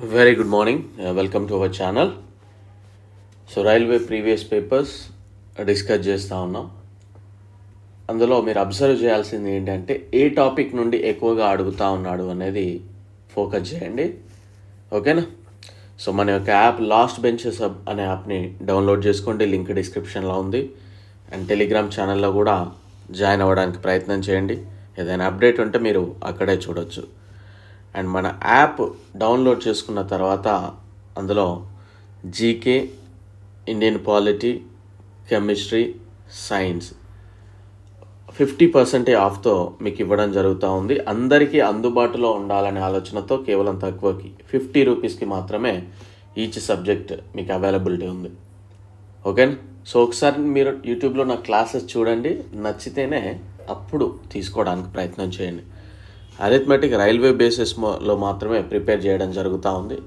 Very good morning. Welcome to our channel. So railway previous papers discuss చేస్తూ ఉన్నాం. అందులో మీరు అబ్జర్వ్ చేయాల్సింది ఏంటంటే ఏ టాపిక్ నుండి ఎక్కువగా అడుగుతూ ఉన్నాడు అనేది ఫోకస్ చేయండి. ఓకేనా? సో మన యొక్క యాప్ లాస్ట్ బెంచెస్ అనే యాప్ని డౌన్లోడ్ చేసుకోండి. లింక్ డిస్క్రిప్షన్లో ఉంది. అండ్ టెలిగ్రామ్ ఛానల్లో కూడా జాయిన్ అవ్వడానికి ప్రయత్నం చేయండి. ఏదైనా అప్డేట్ ఉంటే మీరు అక్కడే చూడొచ్చు. అండ్ మన యాప్ డౌన్లోడ్ చేసుకున్న తర్వాత అందులో GK, Indian polity, chemistry, science 50% ఆఫ్తో మీకు ఇవ్వడం జరుగుతూ ఉంది. అందరికీ అందుబాటులో ఉండాలనే ఆలోచనతో కేవలం తక్కువకి 50 రూపీస్కి మాత్రమే ఈచ్ సబ్జెక్ట్ మీకు అవైలబిలిటీ ఉంది. ఓకేనా? సో ఒకసారి మీరు యూట్యూబ్లో నా క్లాసెస్ చూడండి, నచ్చితేనే అప్పుడు తీసుకోవడానికి ప్రయత్నం చేయండి. అరిథమెటిక్ రైల్వే బేసిస్లో మాత్రమే ప్రిపేర్ చేయడం జరుగుతూ ఉంది.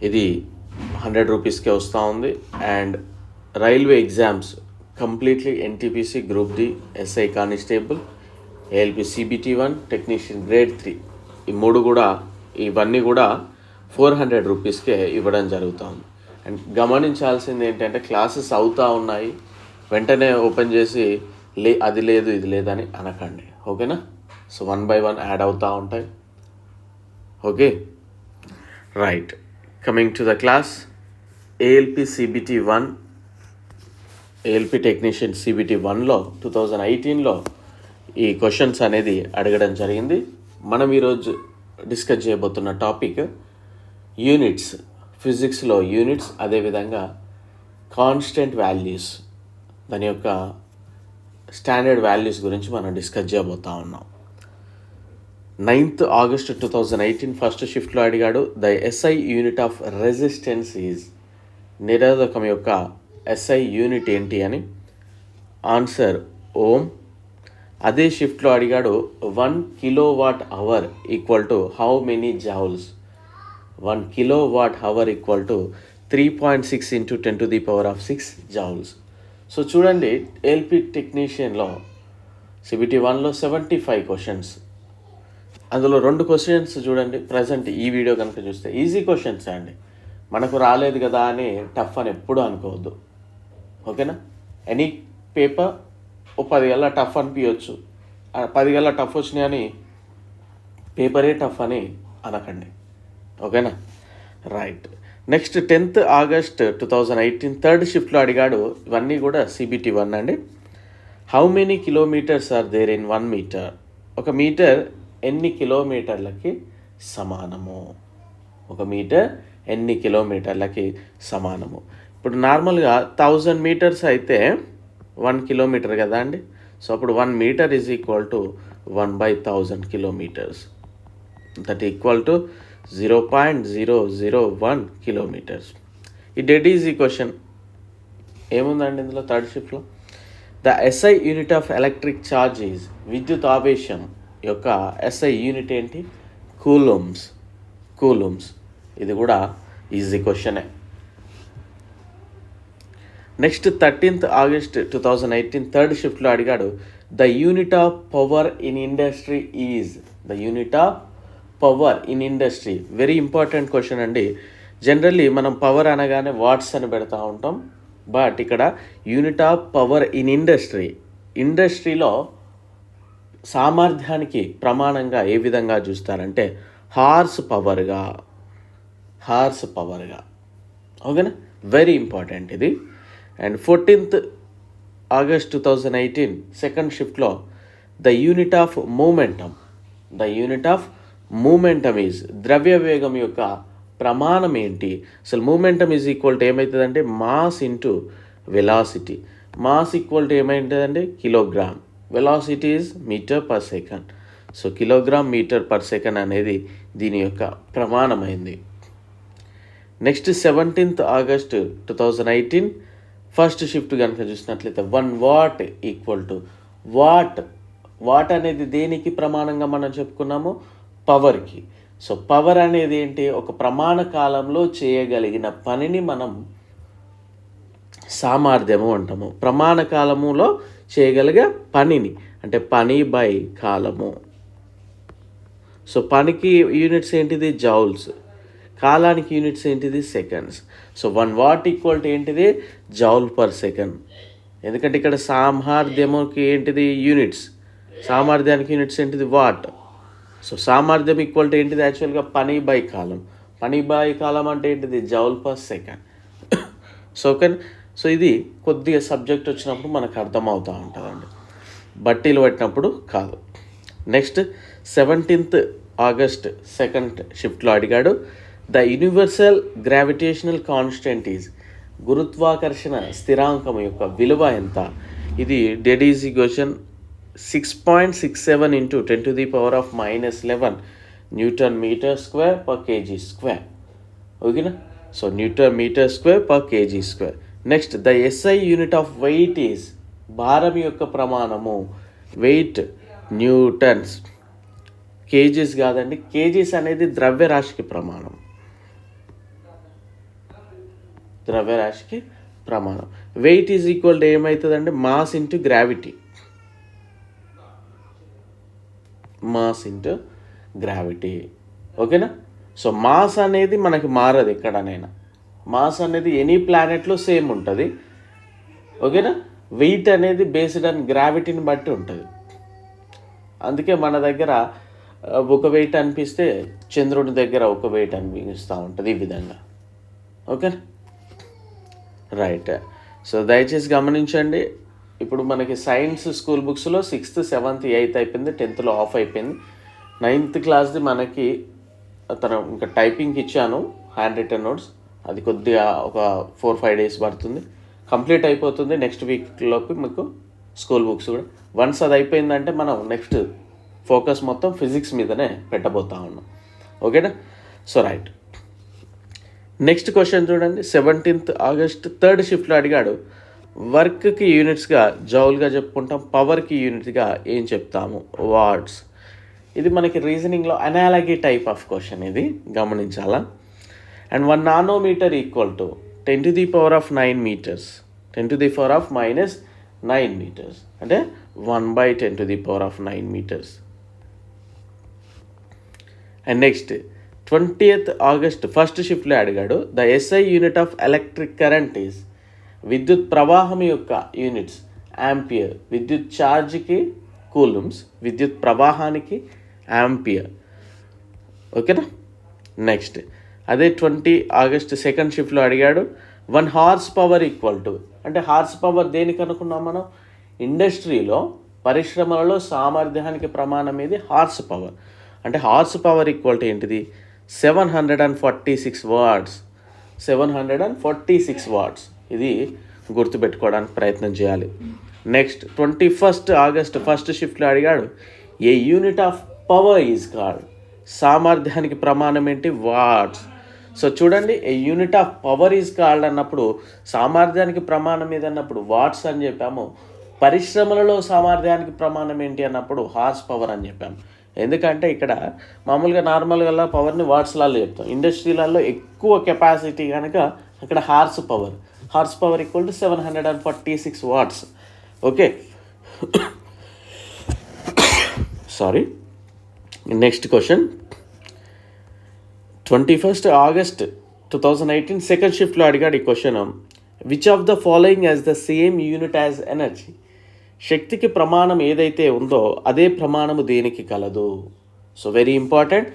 ఇది 100 రూపీస్కే వస్తూ ఉంది. And railway exams completely NTPC, group D, SI constable, ALP CBT 1, technician grade 3 ఇవన్నీ కూడా 400 రూపీస్కే ఇవ్వడం జరుగుతూ ఉంది. అండ్ గమనించాల్సింది ఏంటంటే క్లాసెస్ అవుతూ ఉన్నాయి, వెంటనే ఓపెన్ చేసి అది లేదు ఇది లేదని అనకండి. ఓకేనా? సో 1 by 1 యాడ్ అవుతూ ఉంటాయి. Okay, right. Coming to the class, ALP CBT 1, ALP technician CBT 1లో 2018లో ఈ క్వశ్చన్స్ అనేది అడగడం జరిగింది. మనం ఈరోజు డిస్కస్ చేయబోతున్న టాపిక్ యూనిట్స్, ఫిజిక్స్లో యూనిట్స్, అదేవిధంగా కాన్స్టెంట్ వాల్యూస్, దాని యొక్క స్టాండర్డ్ వాల్యూస్ గురించి మనం డిస్కస్ చేయబోతూ ఉన్నాం. 9th August 2018 ఫస్ట్ షిఫ్ట్లో అడిగాడు. The SI unit of resistance is, నిరోధకం యొక్క ఎస్ఐ యూనిట్ ఏంటి అని. ఆన్సర్ ఓం. అదే షిఫ్ట్లో అడిగాడు 1 kWh equal to how many joules. 1 kWh equal to 3.6 × 10⁶ joules. So చూడండి, ఏఎల్పి టెక్నీషియన్లో సిబిటి 1లో 75 క్వశ్చన్స్, అందులో 2 క్వశ్చన్స్ చూడండి. ప్రజెంట్ ఈ వీడియో కనుక చూస్తే ఈజీ క్వశ్చన్స్ అండి, మనకు రాలేదు కదా అని టఫ్ అని ఎప్పుడూ అనుకోవద్దు. ఓకేనా? ఎనీ పేపర్ 10 గల్లా టఫ్ అనిపించవచ్చు, 10 గల్లా టఫ్ వచ్చినాయి అని పేపరే టఫ్ అని అనకండి. ఓకేనా? Right. Next 10th August 2018 third షిఫ్ట్లో అడిగాడు. ఇవన్నీ కూడా సిబిటి 1 అండి. How many kilometres are there in 1 metre? ఒక మీటర్ ఎన్ని కిలోమీటర్లకి సమానము? ఒక మీటర్ ఎన్ని కిలోమీటర్లకి సమానము? ఇప్పుడు నార్మల్గా 1000 మీటర్స్ అయితే 1 కిలోమీటర్ కదా అండి. సో అప్పుడు 1 metre is equal to 1/1000 kilometres, that equal to 0.001 kilometres. ఈ డెడ్ ఈజీ క్వశ్చన్ ఏముందండి ఇందులో థర్డ్ షిఫ్ట్లో. The SI unit of electric charge is, విద్యుత్ ఆవేశం యొక్క ఎస్ఐ యూనిట్ ఏంటి? కూలూమ్స్. ఇది కూడా ఈజీ క్వశ్చనే. నెక్స్ట్ 13th August 2018 థర్డ్ షిఫ్ట్లో అడిగాడు. The unit of power in industry is. The unit of power in industry very important question అండి. జనరల్లీ మనం పవర్ అనగానే వాట్స్ అని పెడతా ఉంటాం, బట్ ఇక్కడ యూనిట్ ఆఫ్ పవర్ ఇన్ ఇండస్ట్రీలో సామర్థ్యానికి ప్రమాణంగా ఏ విధంగా చూస్తారంటే హార్స్ పవర్గా. ఓకేనా? వెరీ ఇంపార్టెంట్ ఇది. అండ్ 14th August 2018 సెకండ్ షిఫ్ట్లో the unit of momentum is, ద్రవ్య వేగం యొక్క ప్రమాణం ఏంటి? అసలు మూమెంటమ్ ఈజ్ ఈక్వల్ టు ఏమవుతుందంటే mass into velocity. Mass equal to ఏమవుతుందంటే kilogram, velocity is metre per second. So kilogram metre per second అనేది దీని యొక్క ప్రమాణమైంది. Next 17th August 2018 first shift కనుక చూసినట్లయితే 1 watt ఈక్వల్ టు వాట్ అనేది దేనికి ప్రమాణంగా మనం చెప్పుకున్నాము? పవర్కి. సో పవర్ అనేది ఏంటి? ఒక ప్రమాణ కాలంలో చేయగలిగిన పనిని మనం సామర్థ్యము అంటాము. ప్రమాణ కాలములో చేయగలిగే పనిని, అంటే పని బై కాలము. సో పనికి యూనిట్స్ ఏంటిది? జౌల్స్. కాలానికి యూనిట్స్ ఏంటిది seconds. So 1 what equal to ఏంటిది జౌల్ పర్ సెకండ్. ఎందుకంటే ఇక్కడ సామర్థ్యముకి ఏంటిది యూనిట్స్, సామర్థ్యానికి యూనిట్స్ ఏంటిది వాట్. సో సామర్థ్యం ఈక్వల్ టు ఏంటిది యాక్చువల్గా పని బై కాలం. పని బై కాలం అంటే ఏంటిది joule per second. So okay. So ఇది కొద్దిగా సబ్జెక్ట్ వచ్చినప్పుడు మనకు అర్థమవుతూ ఉంటుందండి, బట్టీలు పట్టినప్పుడు కాదు. నెక్స్ట్ 17th ఆగస్ట్ సెకండ్ షిఫ్ట్లో అడిగాడు, the universal gravitational constant is, గురుత్వాకర్షణ స్థిరాంకం యొక్క విలువ ఎంత. ఇది dead easy question. 6.67 into 10⁻⁻11 newton metre square per KG square. ఓకేనా. So newton metre square per KG square. Next the SI unit of weight is, భారం యొక్క ప్రమాణము, వెయిట్ న్యూటన్స్, కేజీస్ కాదండి, కేజీస్ అనేది ద్రవ్యరాశికి ప్రమాణం, ద్రవ్యరాశికి ప్రమాణం. వెయిట్ ఈజ్ ఈక్వల్ టు ఏమవుతుందండి mass into gravity, mass into gravity. ఓకేనా. సో మాస్ అనేది మనకి మారదు ఎక్కడనైనా, మాస్ అనేది ఎనీ ప్లానెట్లో సేమ్ ఉంటుంది. ఓకేనా. వెయిట్ అనేది బేస్డ్ ఆన్ గ్రావిటీని బట్టి ఉంటుంది. అందుకే మన దగ్గర ఒక వెయిట్ అనిపిస్తే చంద్రుడి దగ్గర ఒక వెయిట్ అనిపిస్తూ ఉంటుంది, ఈ విధంగా. ఓకేనా. రైట్. సో దయచేసి గమనించండి, ఇప్పుడు మనకి సైన్స్ స్కూల్ బుక్స్లో 6th 7th 8th అయిపోయింది, 10thలో ఆఫ్ అయిపోయింది. 9th క్లాస్ది మనకి తను ఇంకా టైపింగ్కి ఇచ్చాను హ్యాండ్ రిటర్న్ నోట్స్, అది కొద్దిగా ఒక 4-5 days పడుతుంది, కంప్లీట్ అయిపోతుంది నెక్స్ట్ వీక్లోకి మీకు స్కూల్ బుక్స్ కూడా. వన్స్ అది అయిపోయిందంటే మనం నెక్స్ట్ ఫోకస్ మొత్తం ఫిజిక్స్ మీదనే పెట్టబోతా ఉన్నాం. ఓకేనా. So right. నెక్స్ట్ క్వశ్చన్ చూడండి, 17th ఆగస్ట్ థర్డ్ షిఫ్ట్లో అడిగాడు, వర్క్కి యూనిట్స్గా జౌల్గా చెప్పుకుంటాం, పవర్కి యూనిట్గా ఏం చెప్తాము వాట్స్. ఇది మనకి రీజనింగ్లో అనాలజీ టైప్ ఆఫ్ క్వశ్చన్, ఇది గమనించాలా. And 1 nanometre equal to 10⁻⁹ meters, 10⁻⁻9 meters, అంటే 1/10⁻⁹ meters. And next 20th August first షిఫ్ట్లో అడిగాడు, the SI unit of electric current is, విద్యుత్ ప్రవాహం యొక్క యూనిట్స్ యాంపియర్, విద్యుత్ ఛార్జ్కి కూలుమ్స్, విద్యుత్ ప్రవాహానికి యాంపియర్. ఓకేనా. నెక్స్ట్ అదే 20 ఆగస్ట్ సెకండ్ షిఫ్ట్లో అడిగాడు, 1 హార్స్ పవర్ ఈక్వల్ టు, అంటే హార్స్ పవర్ దేనికి అనుకున్నాం మనం, ఇండస్ట్రీలో పరిశ్రమలలో సామర్థ్యానికి ప్రమాణం ఏది హార్స్ పవర్. అంటే హార్స్ పవర్ ఈక్వల్ టు ఏంటిది 746 watts, 746 watts. ఇది గుర్తుపెట్టుకోవడానికి ప్రయత్నం చేయాలి. నెక్స్ట్ 21st ఆగస్ట్ ఫస్ట్ షిఫ్ట్లో అడిగాడు, a unit of power is called, సామర్థ్యానికి ప్రమాణం ఏంటి వాట్స్. సో చూడండి, a unit of power is called అన్నప్పుడు సామర్థ్యానికి ప్రమాణం ఏదన్నప్పుడు వాట్స్ అని చెప్పాము, పరిశ్రమలలో సామర్థ్యానికి ప్రమాణం ఏంటి అన్నప్పుడు హార్స్ పవర్ అని చెప్పాము. ఎందుకంటే ఇక్కడ మామూలుగా నార్మల్గా పవర్ని వాట్స్లలో చెప్తాం, ఇండస్ట్రీలలో ఎక్కువ కెపాసిటీ కనుక అక్కడ horse power equal to 746 watts. Okay. Sorry. Next question 21st August 2018 second షిఫ్ట్లో అడిగాడు ఈ question, which of the following as the same unit as energy, శక్తికి ప్రమాణం ఏదైతే ఉందో అదే ప్రమాణము దేనికి కలదు. సో వెరీ ఇంపార్టెంట్,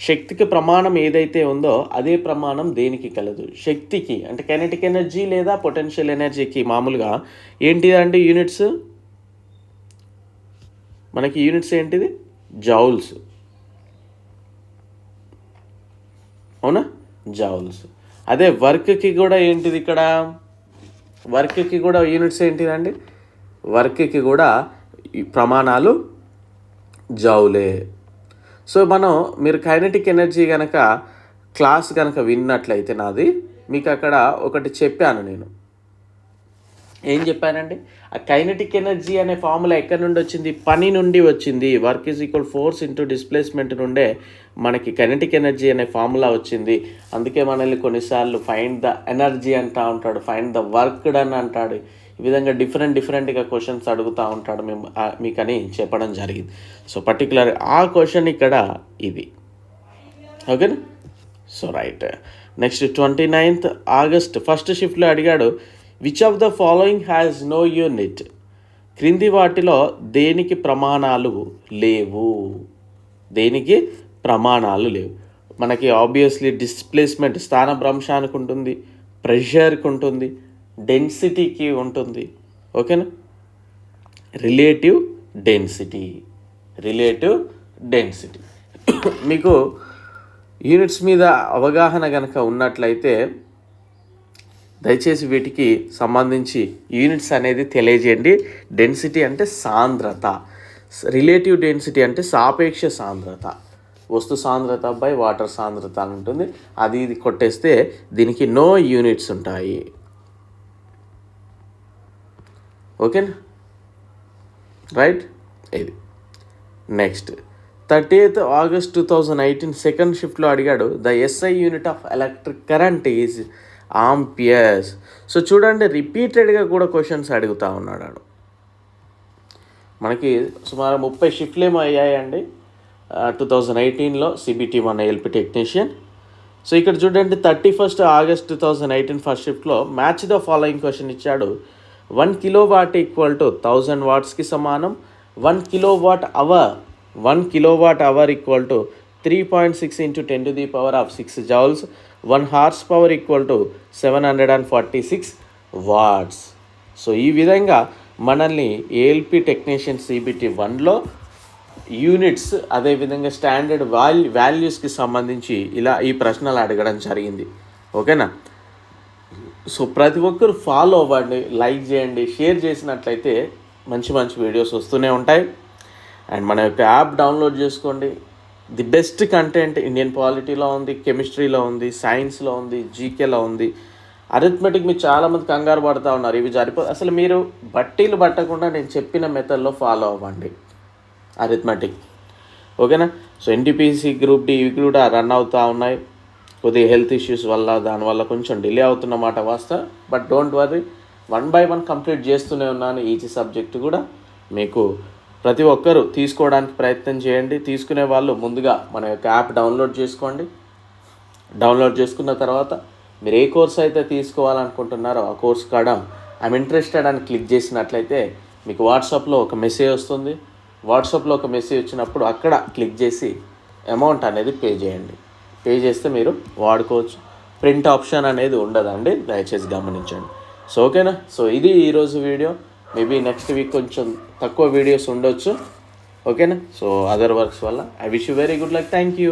శక్తికి ప్రమాణం ఏదైతే ఉందో అదే ప్రమాణం దేనికి కలదు. శక్తికి అంటే కైనెటిక్ ఎనర్జీ లేదా పొటెన్షియల్ ఎనర్జీకి మామూలుగా ఏంటిదండి యూనిట్స్, మనకి యూనిట్స్ ఏంటిది జౌల్స్, అవునా, జౌల్స్. అదే వర్క్కి కూడా ఏంటిది, ఇక్కడ వర్క్కి కూడా యూనిట్స్ ఏంటిదండి, వర్క్కి కూడా ప్రమాణాలు జౌలే. సో మీరు కైనెటిక్ ఎనర్జీ కనుక క్లాస్ కనుక విన్నట్లయితే నాది మీకు అక్కడ ఒకటి చెప్పాను. నేను ఏం చెప్పానండి, ఆ కైనెటిక్ ఎనర్జీ అనే ఫార్ములా ఎక్కడి నుండి వచ్చింది, పని నుండి వచ్చింది. Work is equal force into displacement నుండే మనకి కైనెటిక్ ఎనర్జీ అనే ఫార్ములా వచ్చింది. అందుకే మనల్ని కొన్నిసార్లు ఫైండ్ ద ఎనర్జీ అంటూ ఉంటాడు, ఫైండ్ ద వర్క్ డన్ అంటాడు. ఈ విధంగా డిఫరెంట్గా క్వశ్చన్స్ అడుగుతూ ఉంటాడు మీకని చెప్పడం జరిగింది. సో పర్టికులర్ ఆ క్వశ్చన్ ఇక్కడ ఇది. ఓకేనా. So right. Next 29th August first షిఫ్ట్లో అడిగాడు, which of the following has no unit? క్రింది వాటిలో దేనికి ప్రమాణాలు లేవు? దేనికి ప్రమాణాలు లేవు? మనకి ఆబ్వియస్లీ డిస్ప్లేస్మెంట్ స్థానభ్రంశానికి ఉంటుంది, ప్రెషర్కి ఉంటుంది, డెన్సిటీకి ఉంటుంది. ఓకేనా? రిలేటివ్ డెన్సిటీ మీకు యూనిట్స్ మీద అవగాహన కనుక ఉన్నట్లయితే దయచేసి వీటికి సంబంధించి యూనిట్స్ అనేది తెలియజేయండి. డెన్సిటీ అంటే సాంద్రత, రిలేటివ్ డెన్సిటీ అంటే సాపేక్ష సాంద్రత, వస్తు సాంద్రత బై వాటర్ సాంద్రత అని ఉంటుంది. ఇది కొట్టేస్తే దీనికి నో యూనిట్స్ ఉంటాయి. ఓకేనా? రైట్. ఇది నెక్స్ట్ 30th August 2018 సెకండ్ షిఫ్ట్లో అడిగాడు, the SI unit of electric current is amperes. So చూడండి, రిపీటెడ్గా కూడా క్వశ్చన్స్ అడుగుతూ ఉన్నాడు. మనకి సుమారు 30 షిఫ్ట్లు ఏమో అయ్యాయండి 2018లో CBT 1 ALP టెక్నీషియన్. సో ఇక్కడ చూడండి 31st August 2018 ఫస్ట్ షిఫ్ట్లో మ్యాచ్ ద ఫాలోయింగ్ క్వశ్చన్ ఇచ్చాడు. 1 kilowatt ఈక్వల్ టు 1000 wattsకి సమానం. 1 kilowatt hour equal to 3.6 into 10⁶ joules. 1 horsepower equal to 746 watts. So ఈ విధంగా మనల్ని ALP టెక్నీషియన్ CBT 1లో యూనిట్స్ అదేవిధంగా స్టాండర్డ్ వాల్యూస్కి సంబంధించి ఇలా ఈ ప్రశ్నలు అడగడం జరిగింది. ఓకేనా? సో ప్రతి ఒక్కరు ఫాలో అవ్వండి, లైక్ చేయండి, షేర్ చేసినట్లయితే మంచి మంచి వీడియోస్ వస్తూనే ఉంటాయి. అండ్ మన యొక్క యాప్ డౌన్లోడ్ చేసుకోండి. ది బెస్ట్ కంటెంట్ ఇండియన్ పాలిటీలో ఉంది, కెమిస్ట్రీలో ఉంది, సైన్స్లో ఉంది, జీకేలో ఉంది. అరిథమెటిక్ మీరు చాలామంది కంగారు పడుతూ ఉన్నారు, ఇవి అసలు మీరు బట్టీలు పట్టకుండా నేను చెప్పిన మెథడ్లో ఫాలో అవ్వండి అరిథమెటిక్. ఓకేనా? సో NTPC గ్రూప్ డి ఇవి కూడా రన్ అవుతూ ఉన్నాయి. కొద్దిగా హెల్త్ ఇష్యూస్ వల్ల దానివల్ల కొంచెం డిలే అవుతున్నమాట వాస్తవం. But don't worry, 1 by 1 complete చేస్తూనే ఉన్నాను. ఈచ్ సబ్జెక్ట్ కూడా మీకు ప్రతి ఒక్కరూ తీసుకోవడానికి ప్రయత్నం చేయండి. తీసుకునే వాళ్ళు ముందుగా మన యొక్క యాప్ డౌన్లోడ్ చేసుకోండి. డౌన్లోడ్ చేసుకున్న తర్వాత మీరు ఏ కోర్స్ అయితే తీసుకోవాలనుకుంటున్నారో ఆ కోర్స్ కాడ ఐఎమ్ ఇంట్రెస్టెడ్ అని క్లిక్ చేసినట్లయితే మీకు వాట్సాప్లో ఒక మెసేజ్ వస్తుంది. వాట్సాప్లో ఒక మెసేజ్ వచ్చినప్పుడు అక్కడ క్లిక్ చేసి అమౌంట్ అనేది పే చేయండి. పే చేస్తే మీరు వాడుకోవచ్చు. ప్రింట్ ఆప్షన్ అనేది ఉండదండి, దయచేసి గమనించండి. సో ఓకేనా? సో ఇది ఈరోజు వీడియో. మేబీ నెక్స్ట్ వీక్ కొంచెం తక్కువ వీడియోస్ ఉండొచ్చు. ఓకేనా? సో అదర్ వర్క్స్ వల్ల. I wish you very good luck. Thank you.